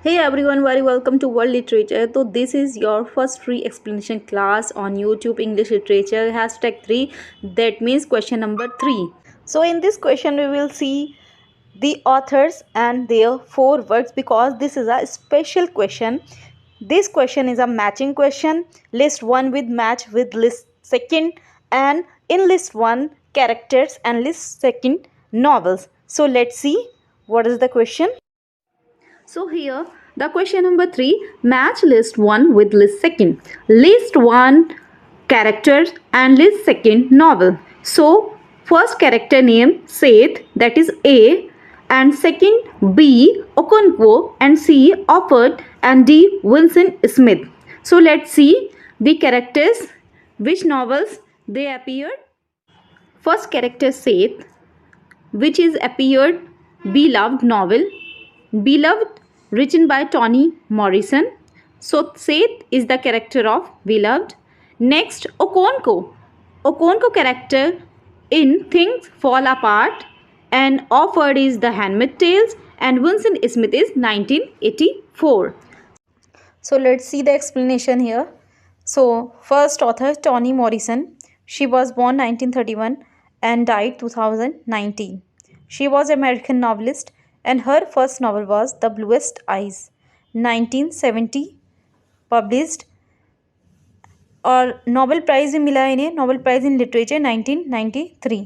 Hey everyone, very welcome to World Literature. So this is your first free explanation class on YouTube English Literature #3. That means question number 3. So in this question we will see the authors and their four works because this is a special question. This question is a matching question. List 1 with match with list second, and in list 1 characters and list second novels. So let's see what is the question. So here the question number 3, match list 1 with list second. List 1 characters and list second novel. So first character name Seth, that is A, and second B Okonkwo, and C Offord, and D Wilson Smith. So let's see the characters, which novels they appeared. First character Seth, which is appeared Beloved novel. Beloved, written by Toni Morrison. So Seth is the character of Beloved. Next, Okonkwo. Okonkwo character in Things Fall Apart, and Offord is The Handmaid's Tales, and Winston Smith is 1984. So let's see the explanation here. So first author Toni Morrison. She was born 1931 and died 2019. She was American novelist and her first novel was The Bluest Eyes, 1970 published, और Nobel prize भी मिला है इन्हें, Nobel prize in literature 1993.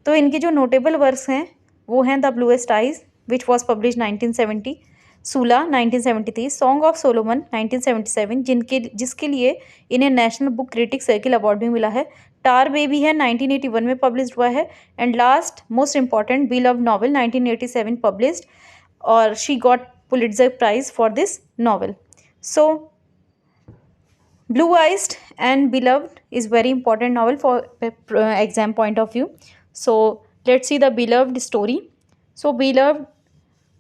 तो इनके जो notable works हैं वो हैं the bluest eyes which was publish 1970, Sula 1973, song of Solomon 1977 जिसके लिए इन्हें national book critic circle award भी मिला है, टार बेबी है 1981 में पब्लिश हुआ है, and last most important Beloved novel 1987 published, और she got Pulitzer prize for this novel. So Blue Eyed and Beloved is very important novel for exam point of view. So let's see the Beloved story. So Beloved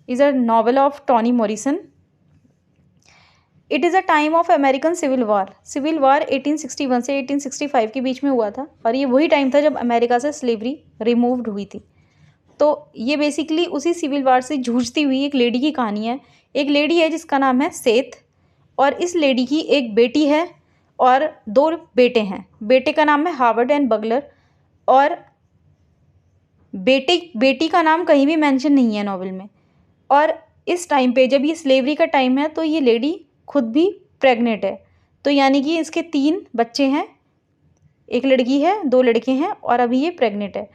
is a novel of Toni Morrison. It is a time of American Civil War. Civil War 1861 से 1865 के बीच में हुआ था, और ये वही time था जब अमेरिका से स्लेवरी रिमूव्ड हुई थी. तो ये बेसिकली उसी सिविल वार से जूझती हुई एक लेडी की कहानी है. एक लेडी है जिसका नाम है सेथ, और इस लेडी की एक बेटी है और दो बेटे हैं. बेटे का नाम है हार्वर्ड एंड बगलर, और बेटी का नाम कहीं भी मेंशन नहीं है नॉवल में. और इस टाइम पे जब ये स्लेवरी का टाइम है तो ये लेडी खुद भी प्रेग्नेंट है. तो यानी कि इसके 3 बच्चे हैं, एक लड़की है 2 लड़के हैं, और अभी ये प्रेग्नेंट है.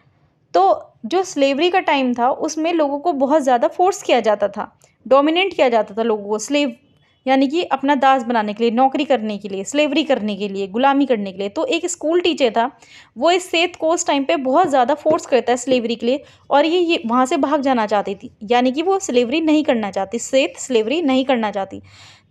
तो जो स्लेवरी का टाइम था उसमें लोगों को बहुत ज़्यादा फोर्स किया जाता था, डोमिनेट किया जाता था लोगों को, स्लेव यानी कि अपना दास बनाने के लिए, नौकरी करने के लिए, स्लेवरी करने के लिए, गुलामी करने के लिए. तो एक स्कूल टीचर था, वो इस सेथ को उस टाइम पे बहुत ज़्यादा फोर्स करता है स्लेवरी के लिए, और ये वहाँ से भाग जाना चाहती थी, यानी कि वो स्लेवरी नहीं करना चाहती, सेथ स्लेवरी नहीं करना चाहती.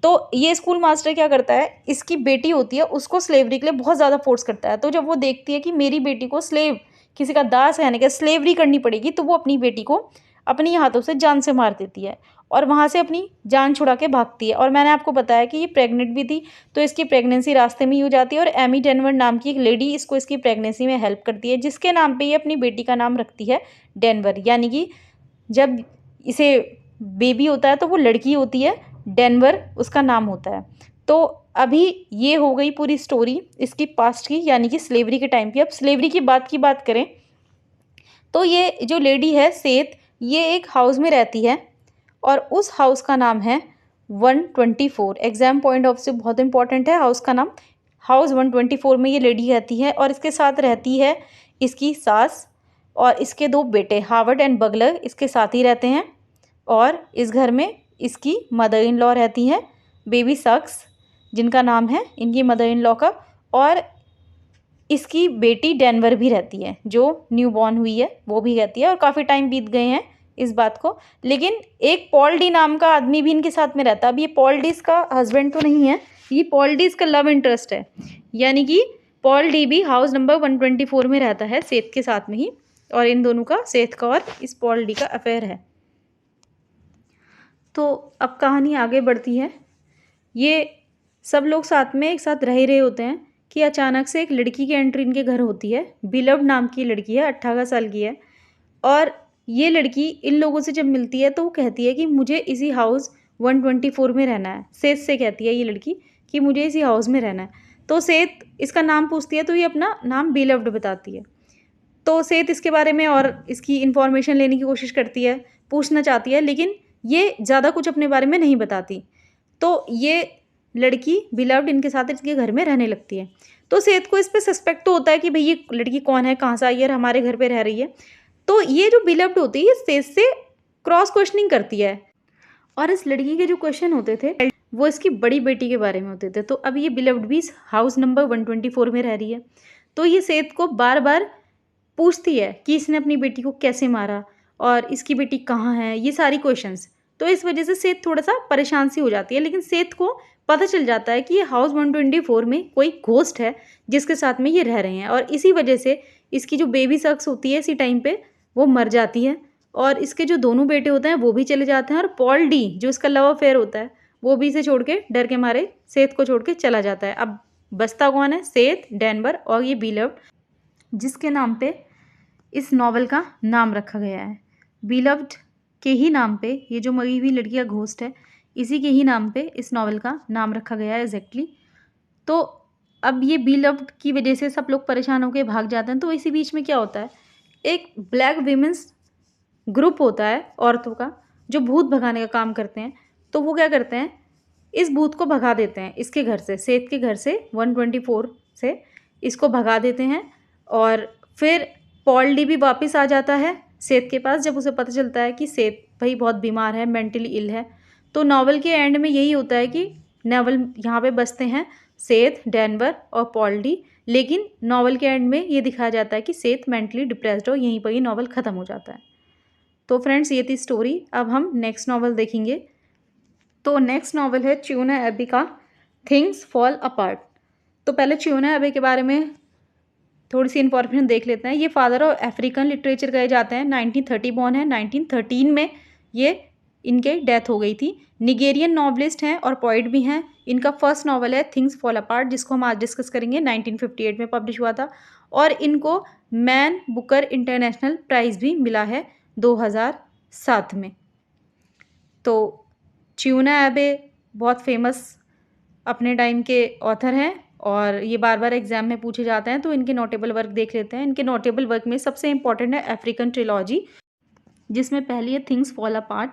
तो ये स्कूल मास्टर क्या करता है, इसकी बेटी होती है उसको स्लेवरी के लिए बहुत ज़्यादा फोर्स करता है. तो जब वो देखती है कि मेरी बेटी को स्लेव, किसी का दास यानी कि स्लेवरी करनी पड़ेगी, तो वो अपनी बेटी को अपनी हाथों से जान से मार देती है और वहाँ से अपनी जान छुड़ा के भागती है. और मैंने आपको बताया कि ये प्रेग्नेंट भी थी, तो इसकी प्रेगनेंसी रास्ते में ही हो जाती है, और एमी डेनवर नाम की एक लेडी इसको इसकी प्रेगनेंसी में हेल्प करती है, जिसके नाम पे ये अपनी बेटी का नाम रखती है डेनवर. यानी कि जब इसे बेबी होता है तो वो लड़की होती है, डेनवर उसका नाम होता है. तो अभी ये हो गई पूरी स्टोरी इसकी पास्ट की, यानी कि स्लेवरी के टाइम की. अब स्लेवरी की बात करें तो ये जो लेडी है सेथ, ये एक हाउस में रहती है, और उस हाउस का नाम है 124. एग्जाम पॉइंट ऑफ से बहुत इंपॉर्टेंट है हाउस का नाम. हाउस 124 में ये लेडी रहती है, और इसके साथ रहती है इसकी सास और इसके 2 बेटे हार्वर्ड एंड बगलर इसके साथ ही रहते हैं. और इस घर में इसकी मदर इन लॉ रहती हैं, बेबी सक्स जिनका नाम है इनकी मदर इन लॉ का, और इसकी बेटी डेनवर भी रहती है जो न्यू बॉर्न हुई है, वो भी रहती है. और काफ़ी टाइम बीत गए हैं इस बात को, लेकिन एक पॉल डी नाम का आदमी भी इनके साथ में रहता है. अब ये पॉल डी इसका हस्बैंड तो नहीं है, ये पॉल डी इसका लव इंटरेस्ट है, यानी कि पॉल डी भी हाउस नंबर 124 में रहता है सेथ के साथ में ही, और इन दोनों का, सेथ का और इस पॉल डी का अफेयर है. तो अब कहानी आगे बढ़ती है. ये सब लोग साथ में एक साथ रह रहे होते हैं कि अचानक से एक लड़की की एंट्री इनके घर होती है. बिलव्ड नाम की लड़की है, 18 साल की है, और ये लड़की इन लोगों से जब मिलती है तो वो कहती है कि मुझे इसी हाउस 124 में रहना है। सेत से कहती है ये लड़की कि मुझे इसी हाउस में रहना है। तो सेत इसका नाम पूछती है तो ये अपना नाम बिलव्ड बताती है। तो सेत इसके बारे में और इसकी इन्फॉर्मेशन लेने की कोशिश करती है, पूछना चाहती है, लेकिन ये ज़्यादा कुछ अपने बारे में नहीं बताती। तो ये लड़की बिलव्ड इनके साथ इसके घर में रहने लगती है। तो सेत को इस पे सस्पेक्ट तो होता है कि भाई ये लड़की कौन है, कहाँ से आई है और हमारे घर पे रह रही है। तो ये जो बिलव्ड होती है ये सेत से क्रॉस क्वेश्चनिंग करती है, और इस लड़की के जो क्वेश्चन होते थे वो इसकी बड़ी बेटी के बारे में होते थे। तो अब ये बिलव्ड भी हाउस नंबर 124 में रह रही है। तो ये सेत को बार बार पूछती है कि इसने अपनी बेटी को कैसे मारा और इसकी बेटी कहाँ है, ये सारी क्वेश्चंस। तो इस वजह से सेत थोड़ा सा परेशान सी हो जाती है, लेकिन सेत को पता चल जाता है कि ये हाउस 124 में कोई घोस्ट है जिसके साथ में ये रह रहे हैं, और इसी वजह से इसकी जो बेबी शख्स होती है इसी टाइम पे वो मर जाती है, और इसके जो दोनों बेटे होते हैं वो भी चले जाते हैं, और पॉल डी जो इसका लव अफेयर होता है वो भी इसे छोड़ के डर के मारे सेत को छोड़ के चला जाता है। अब बचता कौन है? सेत, डेनवर और ये बिलव्ड, जिसके नाम पे इस नॉवल का नाम रखा गया है। बिलव्ड के ही नाम पे ये जो मरी हुई लड़की का घोस्ट है इसी के ही नाम पे इस नॉवल का नाम रखा गया है एग्जैक्टली। तो अब ये बिलव्ड की वजह से सब लोग परेशान होकर भाग जाते हैं। तो इसी बीच में क्या होता है, एक ब्लैक विमेंस ग्रुप होता है औरतों का जो भूत भगाने का काम करते हैं। तो वो क्या करते हैं, इस भूत को भगा देते हैं इसके घर से, सेत के घर से 124 से इसको भगा देते हैं। और फिर पॉल डी भी वापस आ जाता है सेत के पास जब उसे पता चलता है कि सेत भाई बहुत बीमार है, मेंटली इल है। तो नावल के एंड में यही होता है कि नावल यहाँ पे बसते हैं सेत, डेनवर और पॉल डी, लेकिन नावल के एंड में ये दिखाया जाता है कि सेत मेंटली डिप्रेस्ड हो, यहीं पर ही नावल ख़त्म हो जाता है। तो फ्रेंड्स ये थी स्टोरी। अब हम नेक्स्ट नावल देखेंगे। तो नेक्स्ट नावल है च्योना एबी का थिंग्स फॉल अपार्ट। तो पहले च्योना एबी के बारे में थोड़ी सी इन्फॉर्मेशन देख लेते हैं। ये फादर ऑफ अफ्रीकन लिटरेचर कहे जाते हैं। 1930 बॉर्न है, 1913 में ये इनके डेथ हो गई थी। निगेरियन नॉवलिस्ट हैं और पोइट भी हैं। इनका फर्स्ट नावल है थिंग्स फॉल अपार्ट, जिसको हम आज डिस्कस करेंगे। 1958 में पब्लिश हुआ था और इनको मैन बुकर इंटरनेशनल प्राइज़ भी मिला है 2007 में। तो च्योना एबे बहुत फेमस अपने टाइम के ऑथर हैं और ये बार बार एग्जाम में पूछे जाते हैं। तो इनके नोटेबल वर्क देख लेते हैं। इनके नोटेबल वर्क में सबसे इंपॉर्टेंट है अफ्रीकन ट्रिलॉजी, जिसमें पहली है थिंग्स फॉल अपार्ट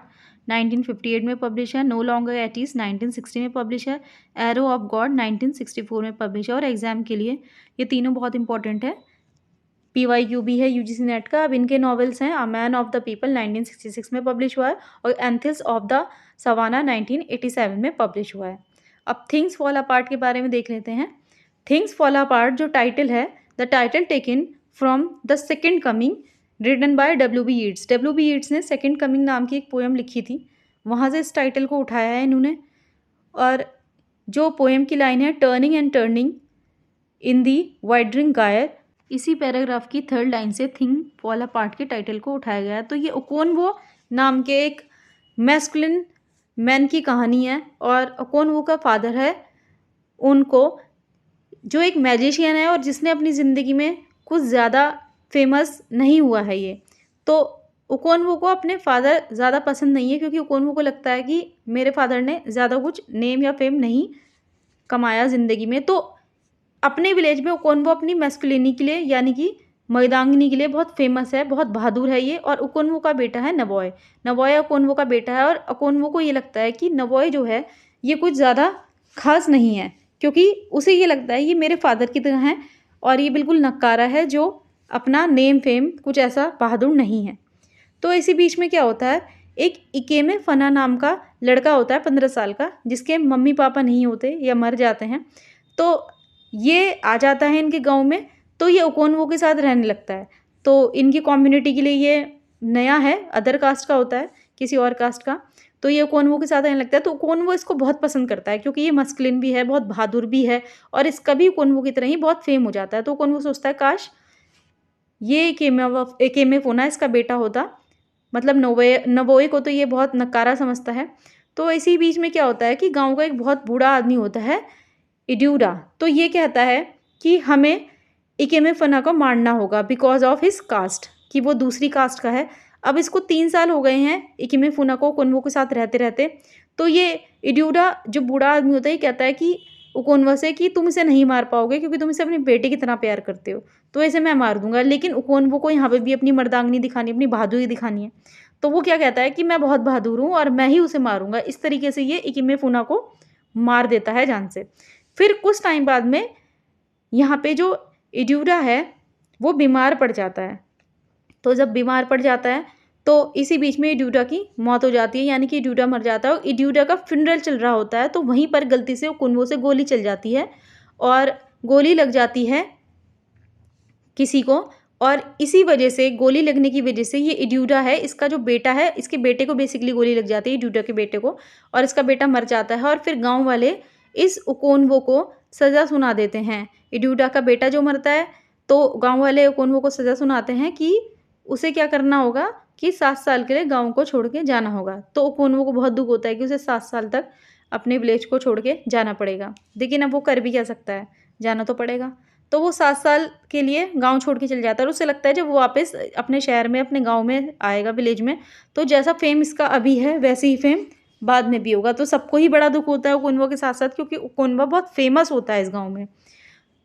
1958 में पब्लिश है। नो लॉन्गर एट ईस्ट 1960 में पब्लिश है। एरो ऑफ गॉड 1964 में पब्लिश है। और एग्जाम के लिए ये तीनों बहुत इंपॉर्टेंट है। PYQ भी है UGC नेट का। अब इनके नॉवेल्स हैं a man of the people 1966 में पब्लिश हुआ है और एंथिल्स ऑफ द सवाना 1987 में पब्लिश हुआ है। अब थिंग्स फॉल अपार्ट के बारे में देख लेते हैं। थिंग्स फॉल अपार्ट जो टाइटल है, the title taken from the second coming written by W.B. Yeats। W.B. Yeats ने सेकेंड कमिंग नाम की एक पोएम लिखी थी, वहाँ से इस टाइटल को उठाया है इन्होंने। और जो पोएम की लाइन है टर्निंग एंड टर्निंग इन दी वाइडरिंग गायर, इसी पैराग्राफ की थर्ड लाइन से थिंग फॉल अपार्ट के टाइटल को उठाया गया है। तो ये ओकोनवो नाम के एक मैस्कुलिन मैन की कहानी है और ओकोनवो का फादर है उनको, जो एक मैजिशियन है और जिसने अपनी ज़िंदगी में कुछ ज़्यादा फेमस नहीं हुआ है ये। तो ओकोनवो को अपने फादर ज़्यादा पसंद नहीं है क्योंकि ओकोनवो को लगता है कि मेरे फादर ने ज़्यादा कुछ नेम या फेम नहीं कमाया ज़िंदगी में। तो अपने विलेज में ओकोनवो अपनी मैस्कुलिनी के लिए यानी कि मर्दांगिनी के लिए बहुत फेमस है, बहुत बहादुर है ये। और ओकोनवो का बेटा है नवॉय। नवॉय ओकोनवो का बेटा है और ओकोनवो को ये लगता है कि नवॉय जो है ये कुछ ज़्यादा खास नहीं है, क्योंकि उसे ये लगता है ये मेरे फादर की तरह है और ये बिल्कुल नक्कारा है जो अपना नेम फेम कुछ ऐसा बहादुर नहीं है। तो इसी बीच में क्या होता है, एक इकेमे फना नाम का लड़का होता है 15 साल का, जिसके मम्मी पापा नहीं होते या मर जाते हैं। तो ये आ जाता है इनके गांव में। तो ये ओकोनवो के साथ रहने लगता है। तो इनकी कम्युनिटी के लिए ये नया है, अदर कास्ट का होता है, किसी और कास्ट का। तो ये ओकोनवो के साथ रहने लगता है। तो ओकोनवो इसको बहुत पसंद करता है क्योंकि ये मस्कुलिन भी है, बहुत बहादुर भी है और इसका भी ओकोनवो की तरह ही बहुत फेम हो जाता है। तो ओकोनवो सोचता है काश ये इकेमे फोना इसका बेटा होता, मतलब नवोए को तो ये बहुत नकारा समझता है। तो इसी बीच में क्या होता है कि गांव का एक बहुत बूढ़ा आदमी होता है इड्यूरा। तो ये कहता है कि हमें इकेमे फना को मारना होगा बिकॉज ऑफ हिज कास्ट, कि वो दूसरी कास्ट का है। अब इसको 3 साल हो गए हैं इकिमे फुनाको ओकोनवो के साथ रहते रहते। तो ये इड्यूरा जो बूढ़ा आदमी होता है, ये कहता है कि ओकोनवा से कि तुम इसे नहीं मार पाओगे क्योंकि तुम इसे अपनी बेटे की तरह प्यार करते हो, तो इसे मैं मार दूंगा। लेकिन ओकोनवो को यहाँ पे भी अपनी मर्दांगनी दिखानी, अपनी बहादुरी दिखानी है। तो वो क्या कहता है कि मैं बहुत बहादुर हूँ और मैं ही उसे मारूंगा। इस तरीके से ये इकिमे फुना को मार देता है जान से। फिर कुछ टाइम बाद में यहाँ पे जो इड्यूरा है वो बीमार पड़ जाता है। तो जब बीमार पड़ जाता है तो इसी बीच में इड्यूरा की मौत हो जाती है, यानी कि इड्यूरा मर जाता है। और इड्यूरा का फ्यूनरल चल रहा होता है, तो वहीं पर गलती से ओकुनवो से गोली चल जाती है और गोली लग जाती है किसी को। और इसी वजह से, गोली लगने की वजह से, ये इड्यूरा है, इसका जो बेटा है, इसके बेटे को बेसिकली गोली लग जाती है, इड्यूरा के बेटे को, और इसका बेटा मर जाता है। और फिर गाँव वाले इस ओकोनवो को सज़ा सुना देते हैं। इड्यूरा का बेटा जो मरता है तो गाँव वाले ओकोनवो को सज़ा सुनाते हैं कि उसे क्या करना होगा कि 7 साल के लिए गाँव को छोड़ के जाना होगा। तो ओकोनवो को बहुत दुःख होता है कि उसे 7 साल तक अपने विलेज को छोड़ के जाना पड़ेगा। लेकिन अब वो कर भी क्या सकता है, जाना तो पड़ेगा। तो वो 7 साल के लिए गाँव छोड़ के चल जाता है और उसे लगता है जब वो वापस अपने शहर में, अपने गाँव में आएगा, विलेज में, तो जैसा फेम इसका अभी है वैसे ही फेम बाद में भी होगा। तो सबको ही बड़ा दुःख होता है ओकोनवा के साथ साथ, क्योंकि ओकोनवा बहुत फेमस होता है इस गाँव में।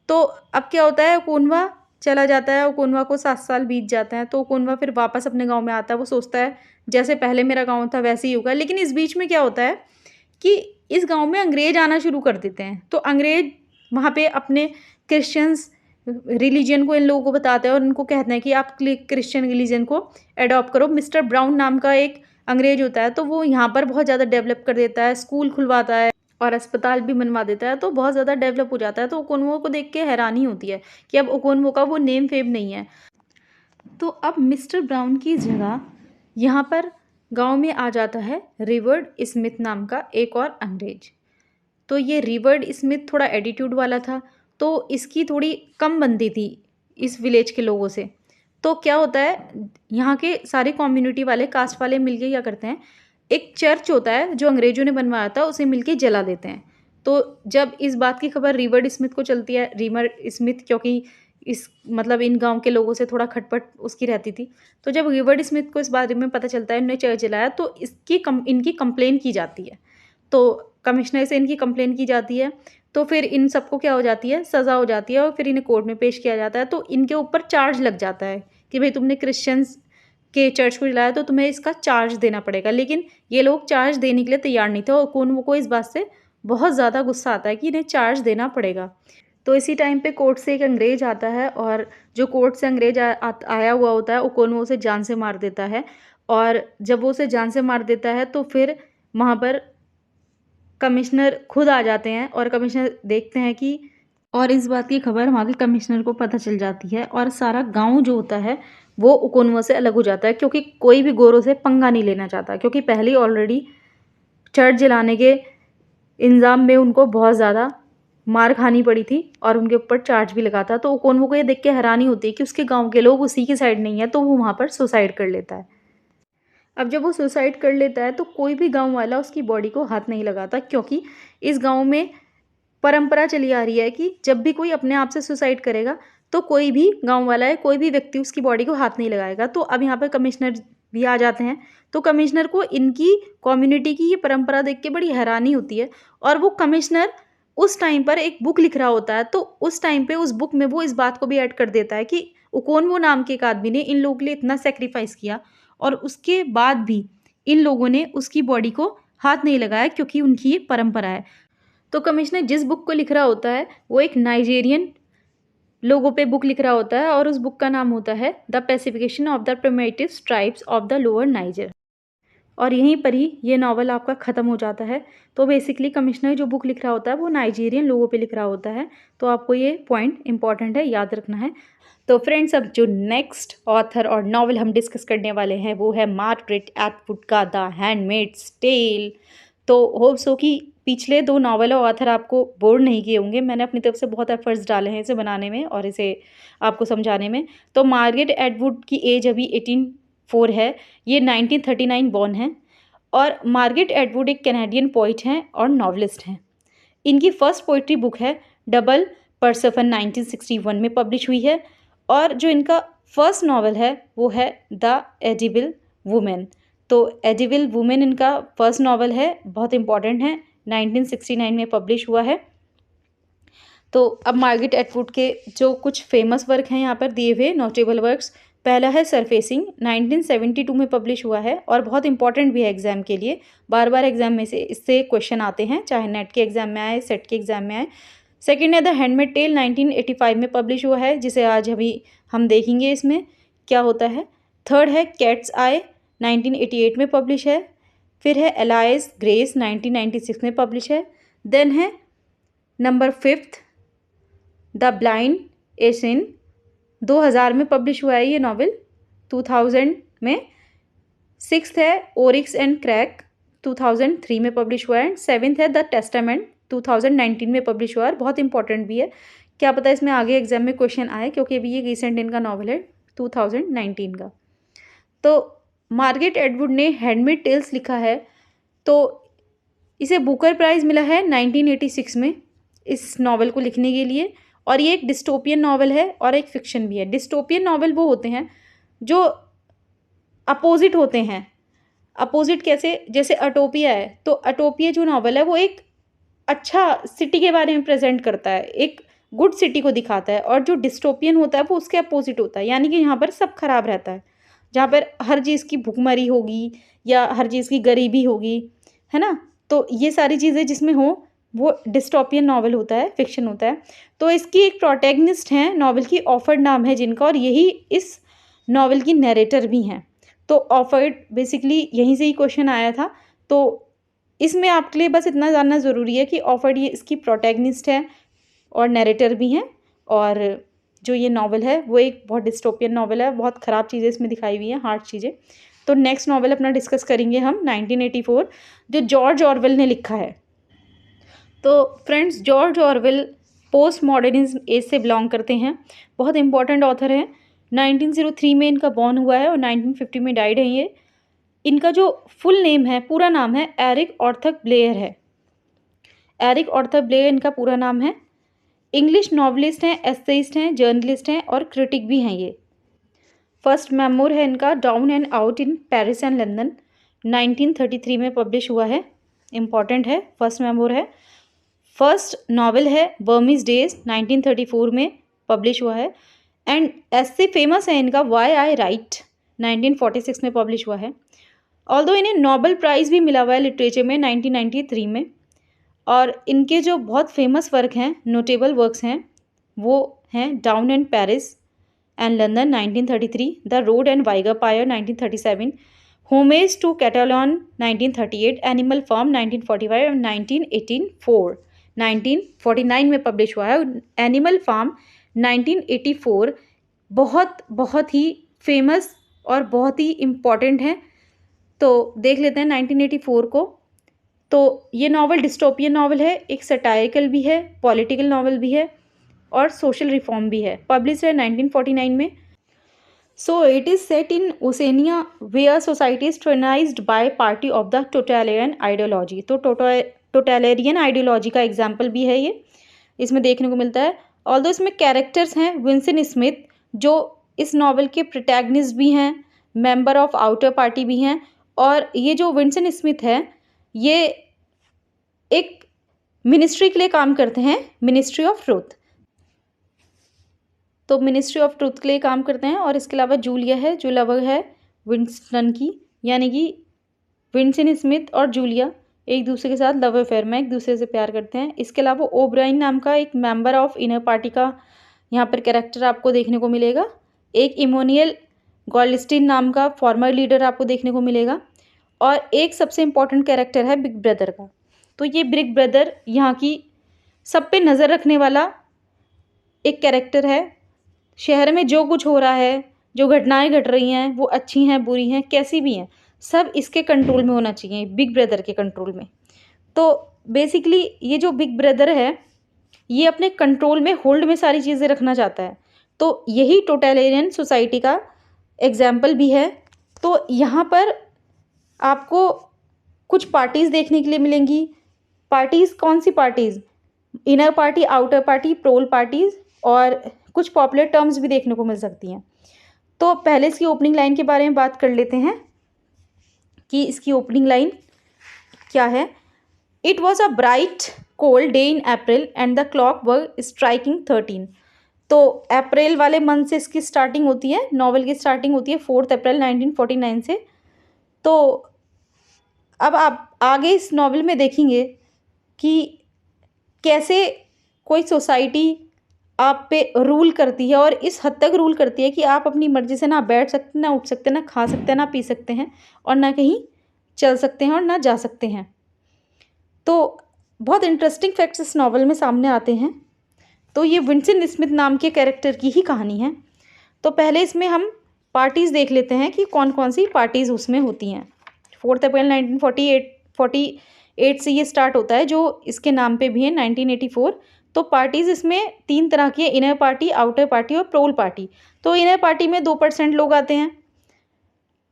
तो अब क्या होता है, ओकोनवा चला जाता है, ओकोनवा को 7 साल बीत जाते हैं। तो ओकोनवा फिर वापस अपने गाँव में आता है। वो सोचता है जैसे पहले मेरा गाँव था वैसे ही होगा। लेकिन इस बीच में क्या होता है कि इस गाँव में अंग्रेज आना शुरू कर देते हैं। तो अंग्रेज वहाँ पे अपने क्रिश्चियंस रिलीजन को इन लोगों को बताते हैं और उनको कहते हैं कि आप क्रिश्चियन रिलीजन को अडॉप्ट करो। मिस्टर ब्राउन नाम का एक अंग्रेज होता है, तो वो यहाँ पर बहुत ज़्यादा डेवलप कर देता है, स्कूल खुलवाता है और अस्पताल भी बनवा देता है। तो बहुत ज़्यादा डेवलप हो जाता है। तो ओकोनवो को देख के हैरानी होती है कि अब ओकोनवो का वो नेम फेम नहीं है। तो अब मिस्टर ब्राउन की जगह यहाँ पर गांव में आ जाता है रिवर्ड स्मिथ नाम का एक और अंग्रेज। तो ये रिवर्ड स्मिथ थोड़ा एटीट्यूड वाला था, तो इसकी थोड़ी कम बनती थी इस विलेज के लोगों से। तो क्या होता है, यहाँ के सारे कम्युनिटी वाले, कास्ट वाले मिलके क्या करते हैं, एक चर्च होता है जो अंग्रेजों ने बनवाया था, उसे मिलके जला देते हैं। तो जब इस बात की खबर रिवर्ड स्मिथ को चलती है, रिवर्ड स्मिथ क्योंकि इस मतलब इन गांव के लोगों से थोड़ा खटपट उसकी रहती थी, तो जब रिवर्ड स्मिथ को इस बारे में पता चलता है इन्होंने चर्च जलाया, तो इनकी कंप्लेन की जाती है। तो कमिश्नर से इनकी कंप्लेन की जाती है। तो फिर इन सबको क्या हो जाती है, सज़ा हो जाती है और फिर इन्हें कोर्ट में पेश किया जाता है। तो इनके ऊपर चार्ज लग जाता है कि भाई तुमने क्रिश्चियंस के चर्च को जलाया तो तुम्हें इसका चार्ज देना पड़ेगा। लेकिन ये लोग चार्ज देने के लिए तैयार नहीं थे और ओकोनवो को इस बात से बहुत ज़्यादा गुस्सा आता है कि इन्हें चार्ज देना पड़ेगा। तो इसी टाइम पे कोर्ट से एक अंग्रेज आता है और जो कोर्ट से अंग्रेज आया हुआ होता है, ओकोनवो से जान से मार देता है। और जब वो उसे जान से मार देता है तो फिर वहाँ पर कमिश्नर खुद आ जाते हैं और कमिश्नर देखते हैं कि, और इस बात की खबर वहाँ के कमिश्नर को पता चल जाती है और सारा गांव जो होता है वो ओकोनवो से अलग हो जाता है, क्योंकि कोई भी गोरों से पंगा नहीं लेना चाहता, क्योंकि पहले ऑलरेडी चर्च जलाने के इल्ज़ाम में उनको बहुत ज़्यादा मार खानी पड़ी थी और उनके ऊपर चार्ज भी लगा था। तो ओकोनवो को ये देख के हैरानी होती है कि उसके गाँव के लोग उसी की साइड नहीं है, तो वो वहाँ पर सुसाइड कर लेता है। अब जब वो सुसाइड कर लेता है तो कोई भी गांव वाला उसकी बॉडी को हाथ नहीं लगाता, क्योंकि इस गांव में परंपरा चली आ रही है कि जब भी कोई अपने आप से सुसाइड करेगा तो कोई भी गांव वाला है, कोई भी व्यक्ति उसकी बॉडी को हाथ नहीं लगाएगा। तो अब यहाँ पर कमिश्नर भी आ जाते हैं। तो कमिश्नर को इनकी कम्युनिटी की ये परंपरा देख के बड़ी हैरानी होती है और वो कमिश्नर उस टाइम पर एक बुक लिख रहा होता है। तो उस टाइम पे उस बुक में वो इस बात को भी ऐड कर देता है कि ओकोनवो नाम के एक आदमी ने इन लोगों के लिए इतना सेक्रीफाइस किया और उसके बाद भी इन लोगों ने उसकी बॉडी को हाथ नहीं लगाया, क्योंकि उनकी ये परंपरा है। तो कमिश्नर जिस बुक को लिख रहा होता है वो एक नाइजेरियन लोगों पे बुक लिख रहा होता है और उस बुक का नाम होता है the pacification of the primitive tribes of the lower Niger. और यहीं पर ही ये नावल आपका ख़त्म हो जाता है। तो बेसिकली कमिश्नर जो बुक लिख रहा होता है वो नाइजीरियन लोगों पे लिख रहा होता है। तो आपको ये पॉइंट इंपॉर्टेंट है, याद रखना है। तो फ्रेंड्स, अब जो नेक्स्ट ऑथर और नावल हम डिस्कस करने वाले हैं वो है मार्गरेट एटवुड का द हैंडमेड्स टेल। तो होप सो कि पिछले 2 नावल और ऑथर आपको बोर नहीं किए होंगे। मैंने अपनी तरफ से बहुत एफर्ट्स डाले हैं इसे बनाने में और इसे आपको समझाने में। तो मार्गरेट एटवुड की एज अभी 84 है। ये 1939 बॉर्न है और मार्गरेट एटवुड एक कैनेडियन पोइट हैं और नॉवलिस्ट हैं। इनकी फर्स्ट पोइट्री बुक है डबल परसेफन 1961 में पब्लिश हुई है और जो इनका फर्स्ट नावल है वो है द एडिबल वुमेन। तो ए डिविल वुमेन इनका फर्स्ट नॉवल है, बहुत इंपॉर्टेंट है, 1969 में पब्लिश हुआ है। तो अब मार्गरेट एटवुड के जो कुछ फेमस वर्क हैं यहाँ पर दिए हुए नोटेबल वर्क्स। पहला है सरफेसिंग, 1972 में पब्लिश हुआ है और बहुत इंपॉर्टेंट भी है एग्जाम के लिए। बार बार एग्जाम में से इससे क्वेश्चन आते हैं, चाहे नेट के एग्जाम में आए, सेट के एग्जाम में आए। सेकेंड है द हैंडमेड टेल, 1985 में पब्लिश हुआ है, जिसे आज अभी हम देखेंगे इसमें क्या होता है। थर्ड है कैट्स आई, 1988 में पब्लिश है। फिर है एलाइस ग्रेस, 1996 में पब्लिश है। देन है नंबर 5 द ब्लाइंड एशियन, 2000 में पब्लिश हुआ है ये नॉवल, 2000 में। सिक्स्थ है ओरिक्स एंड क्रैक, 2003 में पब्लिश हुआ है। सेवेंथ है द टेस्टामेंट, 2019 में पब्लिश हुआ है, बहुत इंपॉर्टेंट भी है, क्या पता इसमें आगे एग्जाम में क्वेश्चन आए, क्योंकि अभी ये रिसेंट इनका नॉवल है 2019 का। तो मार्गरेट एटवुड ने हैंडमेड टेल्स लिखा है, तो इसे बुकर प्राइज़ मिला है 1986 में इस नॉवल को लिखने के लिए। और ये एक डिस्टोपियन नॉवल है और एक फिक्शन भी है। डिस्टोपियन नॉवल वो होते हैं जो अपोजिट होते हैं। अपोजिट कैसे, जैसे अटोपिया है, तो अटोपिया जो नॉवल है वो एक अच्छा सिटी के बारे में प्रेजेंट करता है, एक गुड सिटी को दिखाता है। और जो डिस्टोपियन होता है वो उसके अपोजिट होता है, यानी कि यहाँ पर सब खराब रहता है, जहाँ पर हर चीज़ की भुखमरी होगी या हर चीज़ की गरीबी होगी, है ना। तो ये सारी चीज़ें जिसमें हो वो डिस्टोपियन नॉवल होता है, फिक्शन होता है। तो इसकी एक प्रोटैगनिस्ट हैं नॉवल की, ऑफर्ड नाम है जिनका, और यही इस नॉवल की नरेटर भी हैं। तो ऑफर्ड बेसिकली यहीं से ही क्वेश्चन आया था, तो इसमें आपके लिए बस इतना जानना ज़रूरी है कि ऑफर्ड ये इसकी प्रोटैगनिस्ट है और नरेटर भी हैं। और जो ये नॉवल है वो एक बहुत डिस्टोपियन नॉवल है, बहुत ख़राब चीज़ें इसमें दिखाई हुई हैं, हार्ड चीज़ें। तो नेक्स्ट नॉवल अपना डिस्कस करेंगे हम 1984, जो जॉर्ज ऑरवेल ने लिखा है। तो friends, George Orwell postmodernism age से बिलोंग करते हैं, बहुत इंपॉर्टेंट ऑथर हैं। 1903 में इनका बॉर्न हुआ है और 1950 में डाइड है ये। इनका जो फुल नेम है, पूरा नाम है, एरिक आर्थर ब्लेयर है। एरिक आर्थर ब्लेयर इनका पूरा नाम है। इंग्लिश नॉवलिस्ट हैं, एसेइस्ट हैं, जर्नलिस्ट हैं और क्रिटिक भी हैं ये। फर्स्ट मेमोर है इनका down and out in Paris and London, 1933 में पब्लिश हुआ है, इंपॉर्टेंट है, फर्स्ट मेमोर है। फर्स्ट नॉवल है बर्मीज डेज, 1934 में पब्लिश हुआ है। एंड ऐसे फेमस है इनका वाई आई राइट, 1946 में पब्लिश हुआ है। ऑल्दो इन्हें नोबेल प्राइज़ भी मिला हुआ है लिटरेचर में 1993 में। और इनके जो बहुत फेमस वर्क हैं, नोटेबल वर्क्स हैं, वो हैं down and Paris and London 1933, the road and Wigan Pier 1937, homage to Catalonia 1938, animal farm 1945 और 1949 में पब्लिश हुआ है। एनिमल फार्म 1984 बहुत ही फेमस और बहुत ही इम्पॉर्टेंट है। तो देख लेते हैं 1984 को। तो ये नॉवल डिस्टोपियन नॉवल है, एक सटायरिकल भी है, पॉलिटिकल नॉवल भी है और सोशल रिफॉर्म भी है। पब्लिश है 1949 में। So it is set in Oceania where society is tyrannised by party of the totalitarian ideology. तो टोटलियन आइडियोलॉजी का एग्जाम्पल भी है ये, इसमें देखने को मिलता है। ऑल्दो इसमें कैरेक्टर्स हैं विंसेंट स्मिथ, जो इस नॉवल के प्रोटैगनिस्ट भी हैं, मेंबर ऑफ आउटर पार्टी भी हैं। और ये जो विंसेंट स्मिथ है ये एक मिनिस्ट्री के लिए काम करते हैं, मिनिस्ट्री ऑफ ट्रूथ। तो मिनिस्ट्री ऑफ ट्रूथ के लिए काम करते हैं। और इसके अलावा जूलिया है, जो लवर है विंस्टन की, यानी कि विंसेंट स्मिथ और जूलिया एक दूसरे के साथ लव अफेयर में एक दूसरे से प्यार करते हैं। इसके अलावा ओब्राइन नाम का एक मेंबर ऑफ इनर पार्टी का यहाँ पर कैरेक्टर आपको देखने को मिलेगा। एक इमोनियल गोल्डस्टीन नाम का फॉर्मर लीडर आपको देखने को मिलेगा। और एक सबसे इम्पॉर्टेंट कैरेक्टर है बिग ब्रदर का। तो ये बिग ब्रदर यहाँ की सब पे नज़र रखने वाला एक कैरेक्टर है। शहर में जो कुछ हो रहा है, जो घटनाएं घट रही हैं, वो अच्छी हैं, बुरी हैं, कैसी भी हैं, सब इसके कंट्रोल में होना चाहिए, बिग ब्रदर के कंट्रोल में। तो बेसिकली ये जो बिग ब्रदर है ये अपने कंट्रोल में, होल्ड में सारी चीज़ें रखना चाहता है। तो यही टोटलियन सोसाइटी का एग्जाम्पल भी है। तो यहाँ पर आपको कुछ पार्टीज़ देखने के लिए मिलेंगी। पार्टीज़ कौन सी parties? Inner party, outer party, prole parties, और कुछ पॉपुलर टर्म्स भी देखने को मिल सकती हैं। तो पहले इसकी ओपनिंग लाइन के बारे में बात कर लेते हैं। कि इसकी ओपनिंग लाइन क्या है। It was a bright cold day in April and the clock were striking 13। तो अप्रैल वाले मंथ से इसकी स्टार्टिंग होती है, नॉवल की स्टार्टिंग होती है 4 अप्रैल 1949 से। तो अब आप आगे इस नॉवल में देखेंगे कि कैसे कोई सोसाइटी आप पे रूल करती है, और इस हद तक रूल करती है कि आप अपनी मर्ज़ी से ना बैठ सकते, ना उठ सकते, ना खा सकते, ना पी सकते हैं, और ना कहीं चल सकते हैं और ना जा सकते हैं। तो बहुत इंटरेस्टिंग फैक्ट्स इस नॉवल में सामने आते हैं। तो ये विंसेंट स्मिथ नाम के कैरेक्टर की ही कहानी है। तो पहले इसमें हम पार्टीज़ देख लेते हैं कि कौन कौन सी पार्टीज़ उसमें होती हैं। 4 अप्रैल 1948 से ये स्टार्ट होता है, जो इसके नाम पे भी है 1984। तो पार्टीज़ इसमें 3 तरह की है, इनर पार्टी, आउटर पार्टी और प्रोल पार्टी। तो इनर पार्टी में 2% लोग आते हैं,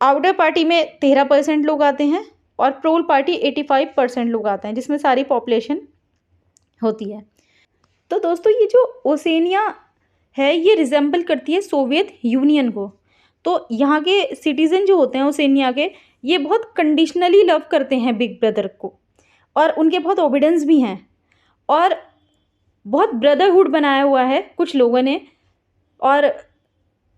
आउटर पार्टी में 13% लोग आते हैं, और प्रोल पार्टी 85% लोग आते हैं, जिसमें सारी पॉपुलेशन होती है। तो दोस्तों ये जो ओसेनिया है ये रिजेंबल करती है सोवियत यूनियन को। तो यहाँ के सिटीज़न जो होते हैं ओसेनिया के, ये बहुत कंडीशनली लव करते हैं बिग ब्रदर को, और उनके बहुत ओबिडेंस भी हैं, और बहुत ब्रदरहुड बनाया हुआ है कुछ लोगों ने, और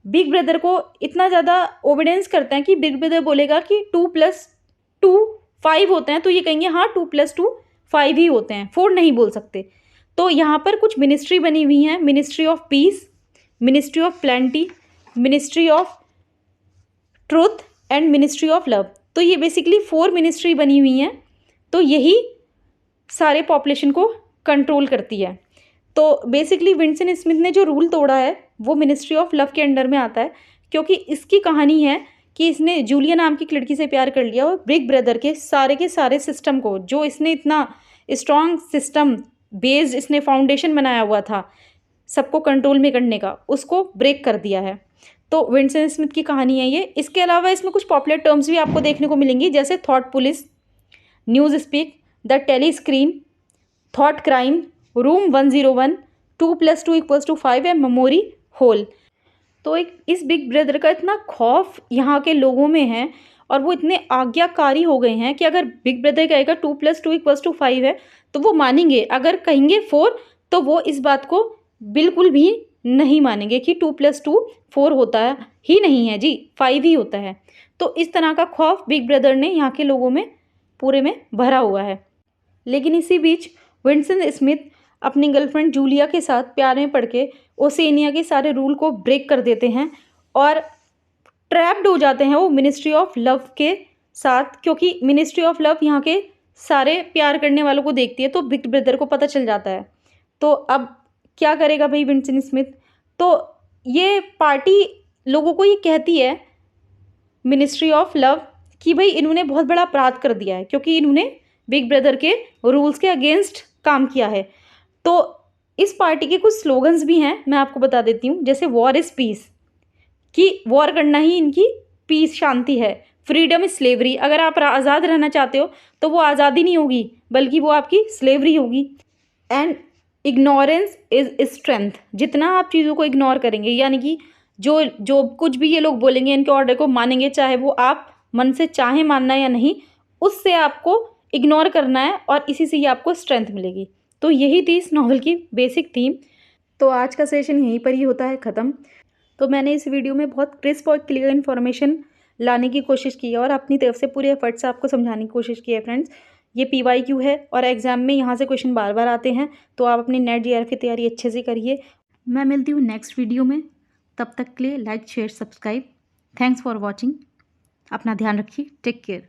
बिग ब्रदर को इतना ज़्यादा ओबिडेंस करते हैं कि बिग ब्रदर बोलेगा कि 2 + 2 5 होते हैं, तो ये कहेंगे हाँ 2 + 2 5 ही होते हैं, 4 नहीं बोल सकते। तो यहाँ पर कुछ मिनिस्ट्री बनी हुई हैं, ministry of peace, ministry of plenty, ministry of truth and ministry of love. तो ये बेसिकली 4 मिनिस्ट्री बनी हुई हैं। तो यही सारे पॉपुलेशन को कंट्रोल करती है। तो बेसिकली विंसेंट स्मिथ ने जो रूल तोड़ा है वो मिनिस्ट्री ऑफ लव के अंडर में आता है, क्योंकि इसकी कहानी है कि इसने जूलिया नाम की लड़की से प्यार कर लिया, और बिग ब्रदर के सारे सिस्टम को, जो इसने इतना स्ट्रॉन्ग सिस्टम बेस्ड इसने फाउंडेशन बनाया हुआ था सबको कंट्रोल में करने का, उसको ब्रेक कर दिया है। तो विंसेंट स्मिथ की कहानी है ये। इसके अलावा इसमें कुछ पॉपुलर टर्म्स भी आपको देखने को मिलेंगी, जैसे thought police, newspeak, the telescreen, thought crime, room 101, 2 + 2 = 5 and memory hole. तो एक इस बिग ब्रदर का इतना खौफ यहाँ के लोगों में है, और वो इतने आज्ञाकारी हो गए हैं कि अगर बिग ब्रदर कहेगा 2 + 2 = 5 है तो वो मानेंगे, अगर कहेंगे 4 तो वो इस बात को बिल्कुल भी नहीं मानेंगे कि 2 + 2 4 होता है ही नहीं है जी, 5 ही होता है। तो इस तरह का खौफ बिग ब्रदर ने यहाँ के लोगों में पूरे में भरा हुआ है। लेकिन इसी बीच विंसेंट स्मिथ अपनी गर्लफ्रेंड जूलिया के साथ प्यार में पड़ के ओसेनिया के सारे रूल को ब्रेक कर देते हैं, और ट्रैप्ड हो जाते हैं वो मिनिस्ट्री ऑफ लव के साथ, क्योंकि मिनिस्ट्री ऑफ लव यहाँ के सारे प्यार करने वालों को देखती है। तो बिग ब्रदर को पता चल जाता है। तो अब क्या करेगा भाई विंसेंट स्मिथ? तो ये पार्टी लोगों को ये कहती है, मिनिस्ट्री ऑफ लव, कि भाई इन्होंने बहुत बड़ा अपराध कर दिया है, क्योंकि इन्होंने बिग ब्रदर के रूल्स के अगेंस्ट काम किया है। तो इस पार्टी के कुछ स्लोगन्स भी हैं, मैं आपको बता देती हूँ, जैसे वॉर इज़ पीस, कि वॉर करना ही इनकी पीस, शांति है। फ्रीडम इज स्लेवरी, अगर आप आज़ाद रहना चाहते हो तो वो आज़ादी नहीं होगी, बल्कि वो आपकी स्लेवरी होगी। एंड इग्नोरेंस इज स्ट्रेंथ, जितना आप चीज़ों को इग्नोर करेंगे, यानी कि जो जो कुछ भी ये लोग बोलेंगे इनके ऑर्डर को मानेंगे, चाहे वो आप मन से चाहे मानना या नहीं, उससे आपको इग्नोर करना है, और इसी से ही आपको स्ट्रेंथ मिलेगी। तो यही थी इस नॉवल की बेसिक थीम। तो आज का सेशन यहीं पर ही होता है ख़त्म। तो मैंने इस वीडियो में बहुत क्रिस्प और क्लियर इन्फॉर्मेशन लाने की कोशिश की है, और अपनी तरफ से पूरे एफर्ट से आपको समझाने की कोशिश की है फ्रेंड्स। ये PYQ है, और एग्ज़ाम में यहाँ से क्वेश्चन बार बार आते हैं, तो आप अपनी नेट JRF की तैयारी अच्छे से करिए। मैं मिलती हूँ नेक्स्ट वीडियो में, तब तक के लिए like share subscribe. Thanks for watching. अपना ध्यान रखिए, टेक केयर।